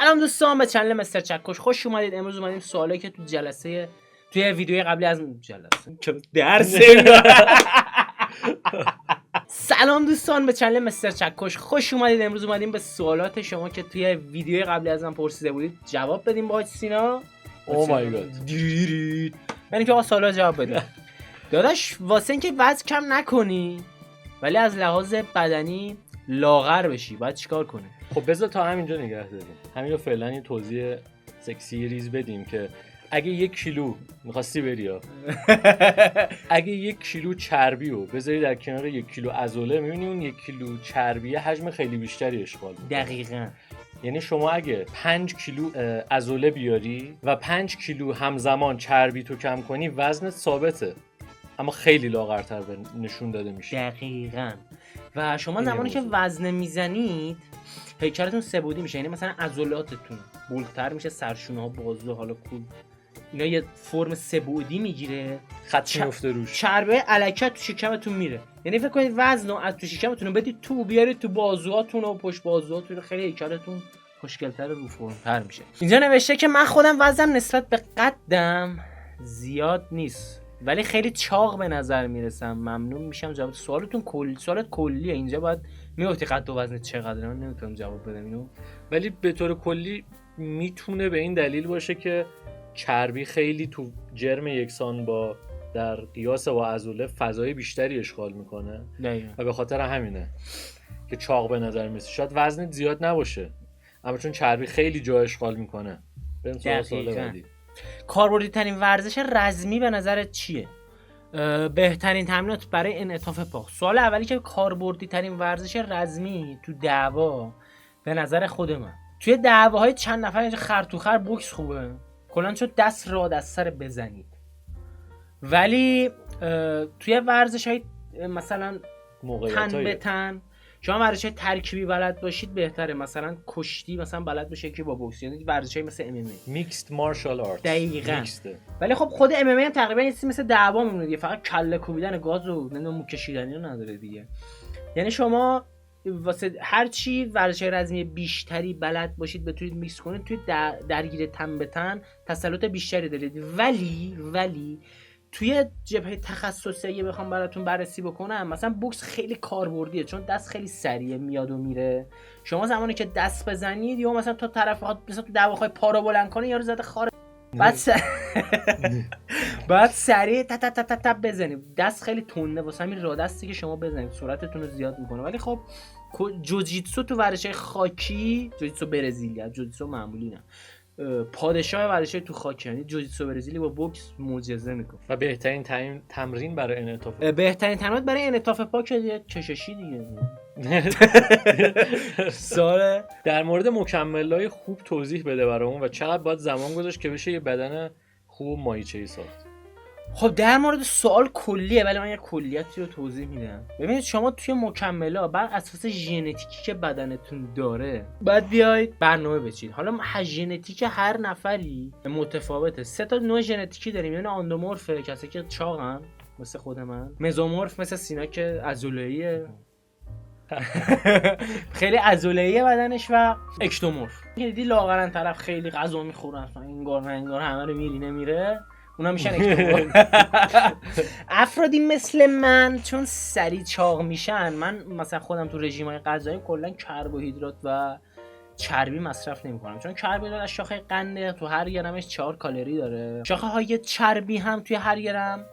سلام دوستان به چنل مستر چکش خوش اومدید. امروز اومدیم سوالایی که توی ویدیوی قبلی از سلام دوستان به چنل مستر چکش خوش اومدید. امروز اومدیم به سوالات شما که توی ویدیوی قبلی از من پرسیده بودید جواب بدیم با سینا. او مای گاد. یعنی که آقا سوالا جواب بده. داداش واسه اینکه وزن کم نکنی ولی از لحاظ بدنی لاغر بشی باید چیکار کنی؟ خب بذار تا همینجا نگه داریم. همین رو فعلا یه توضیح سکسی ریز بدیم که اگه 1 کیلو می‌خواستی بری ها اگه 1 کیلو چربی رو بذاری در کنار 1 کیلو عضله می‌بینی اون 1 کیلو چربی حجم خیلی بیشتری اشغال می‌کنه. دقیقاً. یعنی شما اگه 5 کیلو عضله بیاری و 5 کیلو همزمان چربی تو کم کنی وزنت ثابته اما خیلی لاغرتر نشون داده میشه. دقیقاً. و شما زمانی که وزن میزنید پیکرتون سه‌بعدی میشه، یعنی مثلا عضلاتتون بولتر میشه، سرشونه ها، بازو، حالا کول اینا یه فرم سه‌بعدی میگیره، خط میفته روش، چربه الکت تو شکمتون میره. یعنی فکر کنید وزن رو از تو شکمتون رو بدید تو بیارید تو بازوهاتون و پشت بازوهاتون، خیلی هیکلتون خوشگل‌تر رو فرم‌تر میشه. اینجا نوشته که من خودم وزنم نسبت به قدم زیاد نیست ولی خیلی چاق به نظر میرسم. ممنون میشم جواب سوالتون. سوالت کلیه، اینجا باید میگفتی قد و وزن چقدره. من نمیتونم جواب بدم اینو، ولی به طور کلی میتونه به این دلیل باشه که چربی خیلی تو جرم یکسان با در قیاس با عضله فضای بیشتری اشغال میکنه و به خاطر همینه که چاق به نظر میاد. شاید وزنت زیاد نباشه اما چون چربی خیلی جا اشغال میکنه. بریم سوال بعدی. کاربردی ترین ورزش رزمی به نظرت چیه؟ بهترین تمرینات برای انعطاف پا. سوال اولی که کاربردی ترین ورزش رزمی تو دعوا به نظر خود من توی دعواهای چند نفر خر تو خر بوکس خوبه کلا، چون دست را دست سر بزنید. ولی توی ورزش‌های مثلا تن به تن شما ورزش‌های ترکیبی بلد باشید بهتره. مثلا کشتی مثلا بلد باشه که با بوکس، یعنی ورزش‌های مثل MMA میکسد مارشال آرت. دقیقاً. ولی خب خود MMA هم تقریبا یه چیزی مثل دعوا میمونه دیگه، فقط کله کوبیدن گاز و نمیدونم مو کشیدنی رو نداره دیگه. یعنی شما واسه هر چی ورزش‌های رزمی بیشتری بلد باشید بتونید میکس کنید توی درگیر تن به تن تسلط بیشتری دارید. ولی توی جبهه تخصصی اگه بخوام براتون بررسی بکنم مثلا بوکس خیلی کاربردیه چون دست خیلی سریع میاد و میره. شما زمانی که دست بزنید یا مثلا تا طرف مثلا تو دعوا خواهی پا رو بلند کنه یارو زده خاره بعد سریع تا بزنید. دست خیلی تنده واسه همین راه دستی که شما بزنید سرعتتون رو زیاد میکنه. ولی خب جوجیتسو تو ورزش‌های خاکی، جوجیتسو برزیلی، جوجیتسو معمولی نه، پادشاه ورزش‌های تو خاک، یعنی جوجیتسو برزیلی با بوکس معجزه میکنه. و بهترین تمرین برای انعطاف پا که کششی دیگه. سوال در مورد مکمل‌های خوب توضیح بده برامون و چقدر باید زمان گذاشت که بشه یه بدن خوب ماهیچه‌ای ساخت. خب در مورد سوال کلیه ولی من یه کلیتی رو توضیح میدم. ببینید شما توی مکمل‌ها بر اساس ژنتیکی که بدنتون داره باید بیاید برنامه بچینید. حالا ژنتیک هر نفری متفاوته. 3 تا نوع ژنتیکی داریم، یعنی اندومورف کسایی که چاقن مثل خود من، مزومورف مثل سینا که عضله‌ایه خیلی عضله‌ایه بدنش، و اکتومورف که دیدی لاغرن طرف خیلی غذا میخورن انگار همه رو میری نمیره، اونا میشن اکتومورف. افرادی مثل من چون سریع چاق میشن، من مثلا خودم تو رژیم‌های غذایی کلا کربوهیدرات و چربی مصرف نمی‌کنم چون کربوهیدرات از شاخه قنده تو هر گرمش 4 کالری داره. شاخه‌های چربی هم توی هر گرم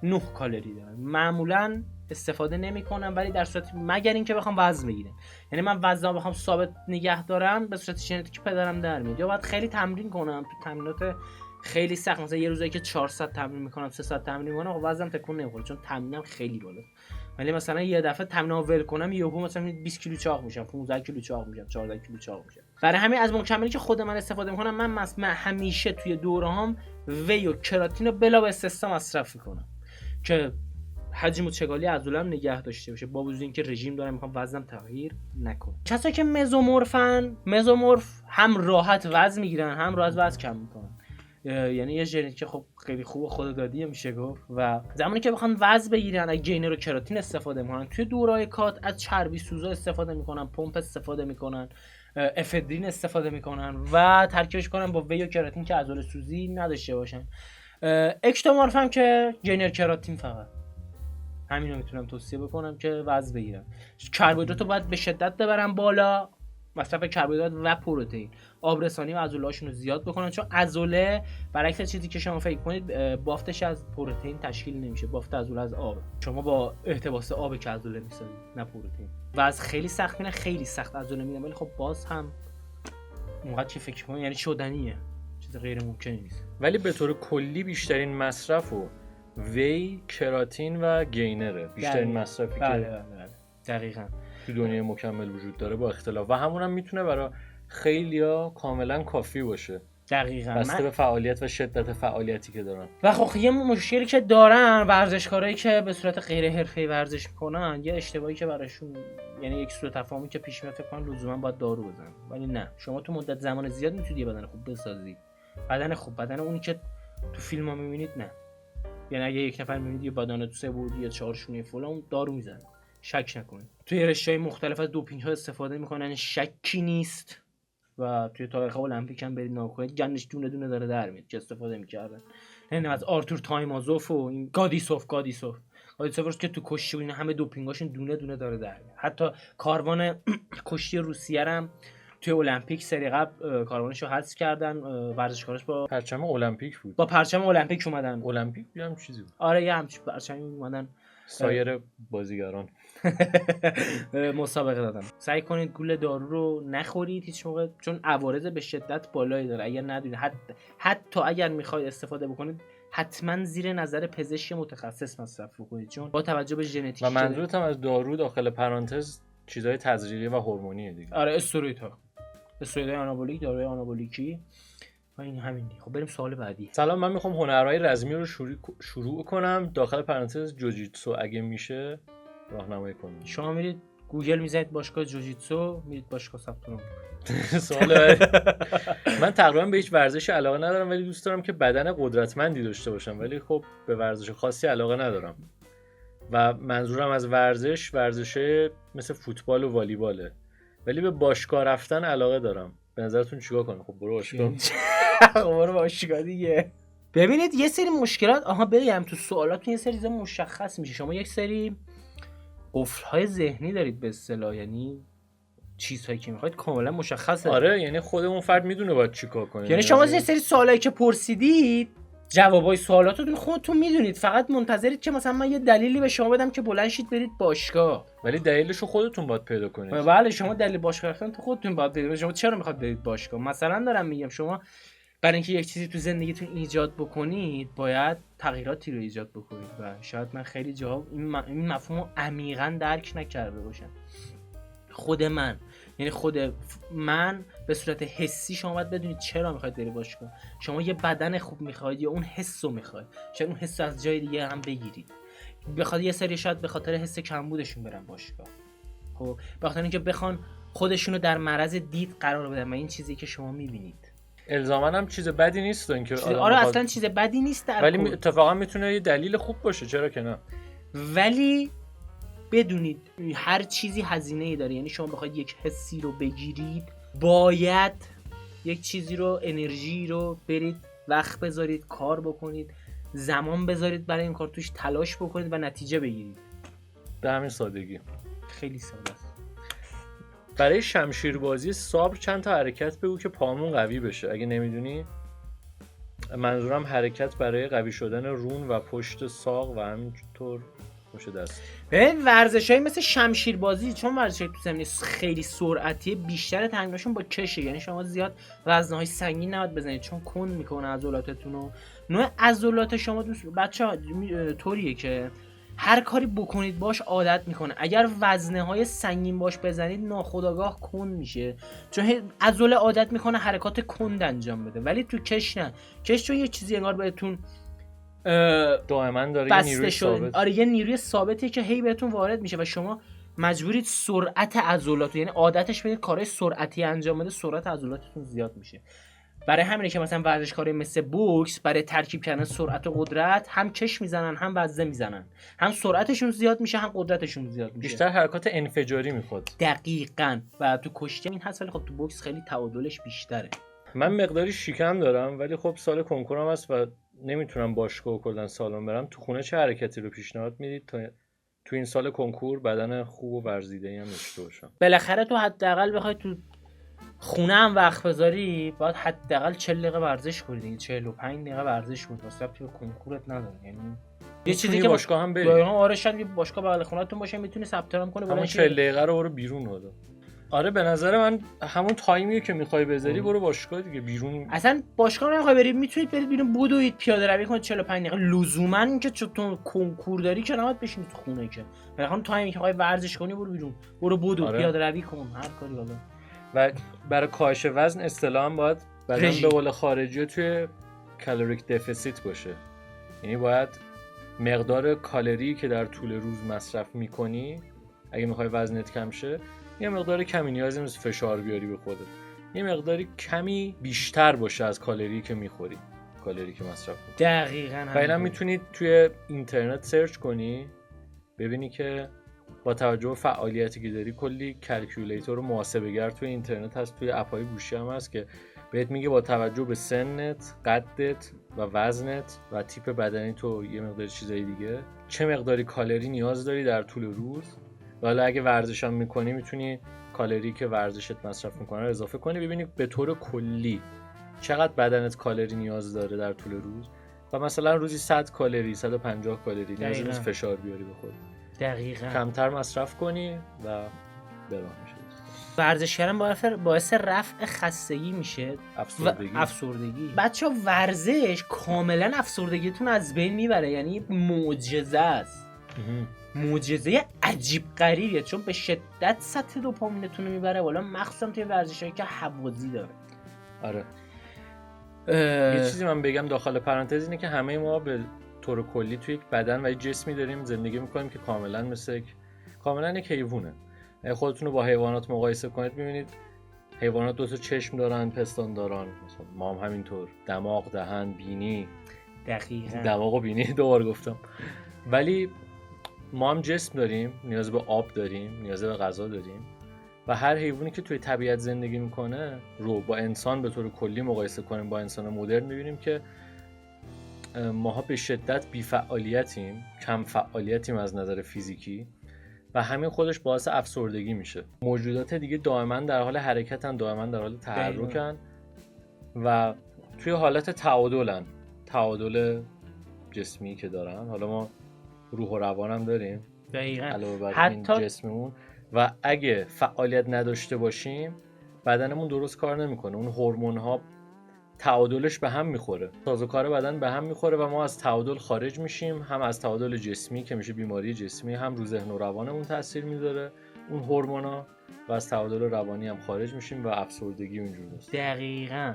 9 کالری داره. معمولاً استفاده نمی‌کنم ولی در صورت مگر اینکه بخوام وزن بگیرم، یعنی من وزنم بخوام ثابت نگه دارم به صورت ژنتیکی پدرم در میاد، یا باید خیلی تمرین کنم تو تمرینات خیلی سخت، مثلا یه روزایی که 400 تمرین میکنم 300 تمرین میکنم وزنم تکون نمیخوره چون تمرینم خیلی بالاست. ولی مثلا یه دفعه تمرینو ول کنم یهو مثلا 20 کیلو چاق میشم، 15 کیلو چاق میشم، 14 کیلو چاق میشم. برای همین از مکملی که خود من استفاده میکنم من همیشه توی دورهام وی و کراتین رو بلا استثنا مصرف میکنم که حجم و چگالی عضله‌ام نگه داشته بشه با وجود اینکه رژیم دارم میخوام وزنم تغییر نکنه. کسایی که مزومورف هم راحت وزن میگیرن هم راحت وزن کم میکنن، یعنی یه ژنتیک خب خیلی خوب خوددادیه میشه گفت. و زمانی که بخوان وزن بگیرن از گینر و کراتین استفاده میکنن، توی دورای کات از چربی سوزا استفاده میکنن، پمپ استفاده میکنن، افدرین استفاده میکنن و ترکیبش کنن با وی و کراتین که عضله سوزی نداشته باشن. اکتومورف هم که گینر کراتین فقط. همین رو میتونم توصیه بکنم که وزن بگیرم. کربوهیدرات رو باید به شدت ببرن بالا، مصرف کربوهیدرات و پروتئین. آبرسانی و عضله‌هاشون رو زیاد بکنن، چون عضله برعکس چیزی که شما فکر کنید بافتش از پروتئین تشکیل نمیشه، بافت عضله از آب. شما با احتباس آب که عضله میسازید نه پروتئین. و از خیلی سخت میره، خیلی سخت عضله میدن، ولی خب باز هم اونقدر که فکر کنید یعنی شدنیه، چیز غیر ممکنی نیست. ولی به طور کلی بیشترین مصرفو وی، کراتین و گینره. بیشترین مصرفی که دقیقاً تو دنیای مکمل وجود داره با اختلاف، و همونم میتونه برای خیلیا کاملا کافی باشه. دقیقاً بسته به فعالیت و شدت فعالیتی که دارن. و خب یه مشکلی که دارن ورزشکارایی که به صورت غیر حرفه‌ای ورزش میکنن، یه اشتباهی که براشون یعنی یک سوء تفاهمی که پیش میاد فکر کنن لزوما باید دارو بزنن، ولی نه، شما تو مدت زمان زیاد میتونید یه بدن خوب بسازید. بدن خوب، بدن اونی که تو فیلم‌ها میبینید نه. یعنی اگه یک نفر میبینید یه بدن تو 3 بعدی یا 4 شونه فلان، دارو میزنه، شک نکنید. توی رشته‌های مختلف از دوپینگ‌ها استفاده میکنن، شکی نیست. و توی تاریخ المپیک هم برید نگاه کنید، گندش دونه دونه داره در میاد که استفاده میکردن. یعنی از آرتور تایمازوف و این گادیسوف که تو کشتی و اینا همه دوپینگاشون دونه دونه داره در میاد. حتی کاروان کشتی روسیه هم توی المپیک سری قبل کاروانشو حذف کردن، ورزشکاراش با پرچم المپیک بود. با پرچم المپیک اومدن. المپیک هم چیزی بود. آره یه همچین پرچمی اومدن سایر بازیگران مسابقه دادن. سعی کنید گول دارو رو نخورید هیچ موقع، چون عوارض به شدت بالایی داره. اگر ندونید حتی اگر میخواید استفاده بکنید حتما زیر نظر پزشک متخصص مصرف بکنید، چون با توجه به ژنتیک. و منظورت هم از دارو داخل پرانتز چیزای تزریقی و هورمونیه دیگه. آره استروئیدهای آنابولیک، داروی آنابولیکی و این همین. خب بریم سوال بعدی. سلام، من میخوام هنرهای رزمی رو شروع کنم، داخل پرانتز جوجیتسو اگه میشه راهنمایی کنید. شما میرید گوگل میزنید باشگاه جوجیتسو، میرید باشگاه ثبت نام. سوال من تقریبا به هیچ ورزشی علاقه ندارم، ولی دوست دارم که بدن قدرتمندی داشته باشم، ولی خب به ورزش خاصی علاقه ندارم. و منظورم از ورزشه مثل فوتبال و والیباله، ولی به باشگاه رفتن علاقه دارم. به نظرتون چیکار کنم؟ خب برو باشگاه. برو باشگاه دیگه. ببینید یه سری مشکلات بگم تو سوالاتون یه سری چیزا مشخص میشه. شما یک سری قفل‌های ذهنی دارید به اصطلاح، یعنی چیزهایی که میخواید کاملا مشخصه. آره یعنی خود اون فرد میدونه باید چیکار کنه. یعنی شما یه سری سوالایی که پرسیدید جوابای سوالاتتون خودتون میدونید، فقط منتظرید که مثلا من یه دلیلی به شما بدم که بلند شید برید باشگاه. ولی دلیلشو خودتون باید پیدا کنید. بله شما دلیل باشگاه رفتن تو خودتون باید پیدا کنید. شما چرا میخواد برید باشگاه؟ مثلا دارم میگم شما برای اینکه یک چیزی تو زندگیتون ایجاد بکنید باید تغییراتی رو ایجاد بکنید و شاید من خیلی جاها این مفهوم رو عمیقاً درک نکرده باشم. خود من به صورت حسی شما باید بدونید چرا میخواید برید باشگاه. شما یه بدن خوب میخواید یا اون حس رو میخواید؟ شاید اون حس از جای دیگه هم بگیرید. بخاطر یه سری شاید به خاطر حس کمبودشون برن باشگاه. خب به خاطر اینکه بخوان خودشونو در معرض دید قرار بدن و این چیزی که شما میبینید الزاماً هم چیز بدی نیست اینکه آره اصلا چیز بدی نیست، ولی اتفاقا میتونه یه دلیل خوب باشه، چرا که نه. ولی بدونید هر چیزی هزینه‌ای داره. یعنی شما بخواید یک حسی رو بگیرید باید یک چیزی رو، انرژی رو برید وقت بذارید، کار بکنید، زمان بذارید برای این کار، توش تلاش بکنید و نتیجه بگیرید. به همین سادگی. خیلی ساده است. برای شمشیربازی صبر چند تا حرکت بگو که پامون قوی بشه. اگه نمیدونی منظورم حرکت برای قوی شدن رون و پشت ساق و همینطور پشت دست. ببین ورزشایی مثل شمشیربازی چون ورزشای تو زمین خیلی سرعتیه، بیشتر تمریناشون با کشه. یعنی شما زیاد وزنه‌های سنگین نباید بزنید چون کند میکنه عضلاتتون رو. نوع عضلات شما بچه‌ها طوریه که هر کاری بکنید باش عادت میکنه. اگر وزنه‌های سنگین باش بزنید ناخودآگاه کند میشه، چون عضله عادت میکنه حرکات کند انجام بده. ولی تو کش نه. کش چون یه چیزی انگار بهتون دائما داره یه نیروی ثابت. آره یه نیروی ثابتی که هی بهتون وارد میشه و شما مجبورید سرعت عضلات، یعنی عادتش بدید کارهای سرعتی انجام بده، سرعت عضلاتتون زیاد میشه. برای همینه که مثلا ورزشکارای مثل بوکس برای ترکیب کردن سرعت و قدرت هم کش میزنن هم وزنه میزنن، هم سرعتشون زیاد میشه هم قدرتشون زیاد میشه، بیشتر حرکات انفجاری میخواد. دقیقاً. و تو کشتی این هست، ولی خب تو بوکس خیلی تعادلش بیشتره. من مقداری شکم دارم ولی خب سال کنکورم هست و نمیتونم باشگاه و کلا سالن برم. تو خونه چه حرکتی رو پیشنهاد میدید تا تو این سال کنکور بدن خوب و ورزیده‌ای هم داشته باشم؟ بالاخره تو حداقل بخوای تو خونه هم وقت بذاری باید حداقل 40 دقیقه ورزش کنی دیگه، 45 دقیقه ورزش کنی واسه تو کنکورت نداره. یعنی یه چیزی که باشگاه هم بریم. آره شاید یه باشگاه بغل خونه‌تون باشه میتونی ثبت نام کنی، همون 40 دقیقه رو برو بیرون حالا. آره به نظر من همون تایمیه که میخوای بذاری برو باشگاه دیگه، بیرون اصلا باشگاه نمیخوای برید میتونید برید بیرون بدوید پیاده روی کنید 45 دقیقه. لزوما اینکه تو کنکور داری که نباید بشینی تو خونه، که بالاخره تایمی که میخوای ورزش کنی برو بیرون، برو بدو. آره. پیاده روی کن، هر کاری حالا. و برای کاهش وزن اصطلاحاً باید بدن به قول خارجی توی کالریک دفیسیت باشه، یعنی باید مقدار کالری که در طول روز مصرف میکنی اگه میخوای وزنت کم شه یه مقدار کمی نیازی نیست فشار بیاری به خودت، یه مقداری کمی بیشتر باشه از کالری که میخوری، کالری که مصرف کنی. دقیقاً. فعلا میتونید توی اینترنت سرچ کنی ببینی که با توجه به فعالیتی که داری کلی کلکیولیتور و محاسبه‌گر توی اینترنت هست، توی اپ‌های گوشی هم هست که بهت میگه با توجه به سنت، قدت و وزنت و تیپ بدنی تو یه مقدار چیزای دیگه چه مقداری کالری نیاز داری در طول روز. و حالا اگه ورزش هم میکنی میتونی کالری که ورزشت مصرف میکنه رو اضافه کنی، ببینی به طور کلی چقدر بدنت کالری نیاز داره در طول روز و مثلا روزی 100 کالری 150 کالری نیاز نیست فشار بیاری به خودت. دقیقاً. کمتر مصرف کنی و براه میشه. ورزش کردن باعث رفع خستگی میشه، افسردگی. بچه‌ها ورزش کاملا افسردگیتون از بین میبره، یعنی معجزه است. معجزه عجیب غریبیه، چون به شدت سطح دوپامینتون رو میبره بالا، مخصوصا توی ورزشایی که هوازی داره. آره. یه چیزی من بگم داخل پرانتز اینه که همه ما به طور کلی توی یک بدن و یک جسمی داریم زندگی میکنیم که کاملا یک حیوانه. خودتون رو با حیوانات مقایسه کنید میبینید حیوانات 2 تا چشم دارن، پستان دارن، مثلا ما هم همینطور، دماغ، دهن، بینی. دقیقاً. دماغ و بینی دوبار گفتم. ولی ما هم جسم داریم، نیاز به آب داریم، نیاز به غذا داریم و هر حیوانی که توی طبیعت زندگی میکنه رو با انسان به طور کلی مقایسه کنیم با انسان مدرن میبینیم که ماها به شدت بی‌فعالیتیم، کم فعالیتیم از نظر فیزیکی و همین خودش باعث افسردگی میشه. موجودات دیگه دائما در حال حرکتن، دائما در حال تحرکن و توی حالت تعادل جسمی که دارن. حالا ما روح و روان هم داریم علاوه بر این جسممون و اگه فعالیت نداشته باشیم بدنمون درست کار نمیکنه، اون هورمون ها تعادلش به هم میخوره، سازوکار بدن به هم میخوره و ما از تعادل خارج میشیم، هم از تعادل جسمی که میشه بیماری جسمی، هم رو ذهن و روانمون تاثیر میذاره اون هورمونا و از تعادل روانی هم خارج میشیم و افسردگی اونجوری است. دقیقاً.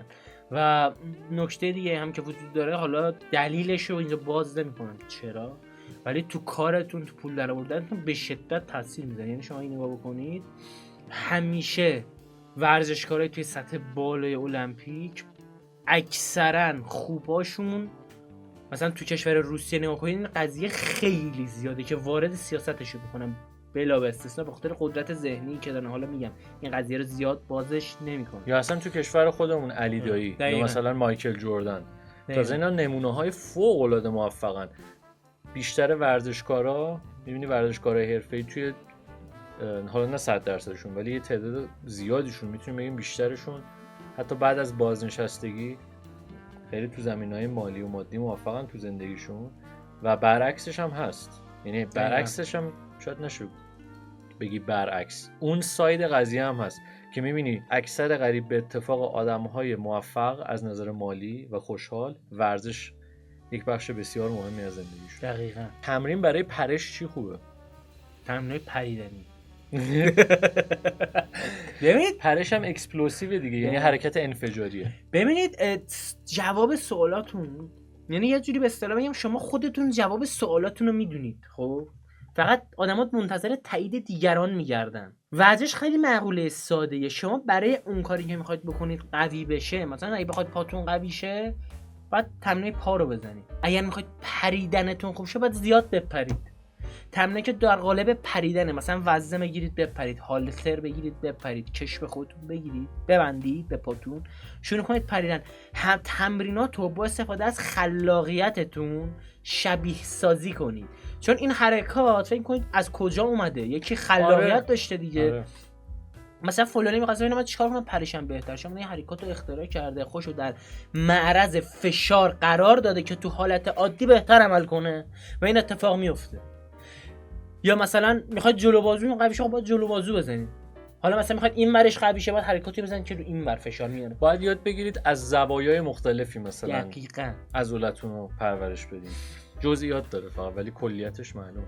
و نکته دیگه هم که وجود داره، حالا دلیلش رو اینجا باز نمی‌کنم چرا، ولی تو کارتون، تو پول درآوردنتون به شدت تاثیر میذاره. یعنی شما این نگاه بکنید همیشه ورزشکارای توی سطح بالای المپیک اکثرا خوباشون، مثلا تو کشور روسیه نگاه کنید این قضیه خیلی زیاده که وارد سیاستشو بکنن بلا به استثنا به خاطر قدرت ذهنی که دارن. حالا میگم این قضیه رو زیاد بازش نمیکنه. یا اصلا تو کشور خودمون علی دایی یا مثلا مایکل جردن، تازه اینا نمونه‌های فوق‌العاده موفقن. بیشتر ورزشکارا می‌بینی ورزشکارای حرفه‌ای توی حالا نه 100% ولی یه تعداد زیادیشون میتونیم بگیم بیشترشون حتی بعد از بازنشستگی خیلی تو زمینه‌های مالی و مادی موفقن تو زندگیشون و برعکسش هم هست. یعنی برعکسش هم شاید نشه بگی برعکس، اون ساید قضیه هم هست که میبینی اکثر قریب به اتفاق آدم‌های موفق از نظر مالی و خوشحال ورزش یک بخش بسیار مهمی از زندگیشون. دقیقاً. تمرین برای پرش چی خوبه؟ تمرین پریدنی. ببینید پرش هم اکسپلوسیو دیگه، یعنی حرکت انفجاریه. ببینید جواب سوالاتون، یعنی یه جوری به اصطلاح بگم شما خودتون جواب سوالاتون رو میدونید، خب فقط آدمات منتظر تایید دیگران میگردن. ورزش خیلی معقوله ساده‌ایه. شما برای اون کاری که میخواید بکنید قوی بشه، مثلا اگه بخواید پاتون قوی شه باید تمرین پا رو بزنید. اگر میخواید پریدنتون خوب شه باید زیاد بپرید. تمرینی که در قالب پریدنه، مثلا وزنه بگیرید بپرید، هالتر بگیرید بپرید، کش به خودتون بگیرید ببندید به پاتون، شروع کنید پریدن. هم تمریناتو با استفاده از خلاقیتتون شبیه سازی کنید، چون این حرکات فکر کنید از کجا اومده، یکی خلاقیت داشته دیگه. مثلا فلانی می‌خواد ببینه من چیکار کنم پریشم بهتر شه، این حرکاتو اختراع کرده، خوشو در معرض فشار قرار داده که تو حالت عادی بهتر عمل کنه و این اتفاق میفته. یا مثلا میخواید جلو بازو قوی شه، باید جلو بازو بزنید. حالا مثلا میخواید این ورش قوی شه، باید حرکاتی بزنید که رو این ور فشار میاره. باید یاد بگیرید از زوایای مختلفی مثلا دقیقاً عضلاتونو پرورش بدین. جزئیات داره فقط ولی کلیتش معلومه.